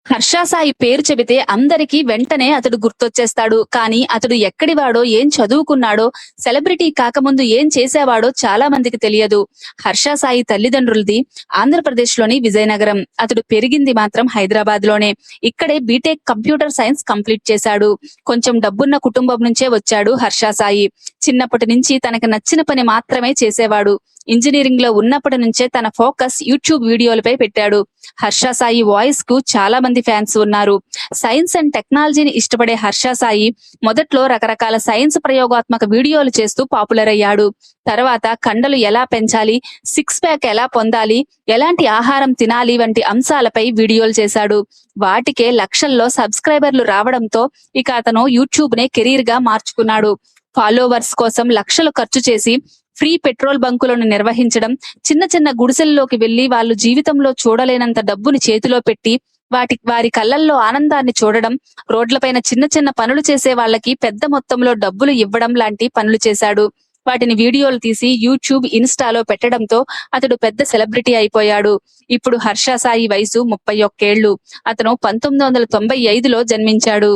హర్ష సాయి పేరు చెబితే అందరికీ వెంటనే అతడు గుర్తొచ్చేస్తాడు. కానీ అతడు ఎక్కడివాడో, ఏం చదువుకున్నాడో, సెలబ్రిటీ కాకముందు ఏం చేసేవాడో చాలా మందికి తెలియదు. హర్ష సాయి తల్లిదండ్రులది ఆంధ్రప్రదేశ్‌లోని విజయనగరం. అతడు పెరిగింది మాత్రం హైదరాబాద్‌లోనే. ఇక్కడే బీటెక్ కంప్యూటర్ సైన్స్ కంప్లీట్ చేశాడు. కొంచెం డబ్బున్న కుటుంబం నుంచే వచ్చాడు హర్ష సాయి. చిన్నప్పటి నుంచి తనకు నచ్చిన పని మాత్రమే చేసేవాడు. ఇంజినీరింగ్ లో ఉన్నప్పటి నుంచే తన ఫోకస్ యూట్యూబ్ వీడియోలపై పెట్టాడు. హర్ష సాయి వాయిస్ కు చాలా మంది ఫ్యాన్స్ ఉన్నారు. సైన్స్ అండ్ టెక్నాలజీని ఇష్టపడే హర్ష సాయి మొదట్లో రకరకాల సైన్స్ ప్రయోగాత్మక వీడియోలు చేస్తూ పాపులర్ అయ్యాడు. తర్వాత కండలు ఎలా పెంచాలి, సిక్స్ ప్యాక్ ఎలా పొందాలి, ఎలాంటి ఆహారం తినాలి వంటి అంశాలపై వీడియోలు చేశాడు. వాటికే లక్షల్లో సబ్స్క్రైబర్లు రావడంతో ఇక అతను యూట్యూబ్ నే కెరీర్ గా మార్చుకున్నాడు. ఫాలోవర్స్ కోసం లక్షలు ఖర్చు చేసి ఫ్రీ పెట్రోల్ బంకులను నిర్వహించడం, చిన్న చిన్న గుడిసెల్లోకి వెళ్లి వాళ్ళు జీవితంలో చూడలేనంత డబ్బుని చేతిలో పెట్టి వారి కళ్ళల్లో ఆనందాన్ని చూడడం, రోడ్లపైన చిన్న చిన్న పనులు చేసే వాళ్ళకి పెద్ద మొత్తంలో డబ్బులు ఇవ్వడం లాంటి పనులు చేశాడు. వాటిని వీడియోలు తీసి యూట్యూబ్, ఇన్స్టాలో పెట్టడంతో అతడు పెద్ద సెలబ్రిటీ అయిపోయాడు. ఇప్పుడు హర్ష సాయి వయసు 31 ఏళ్లు. అతను 1995లో జన్మించాడు.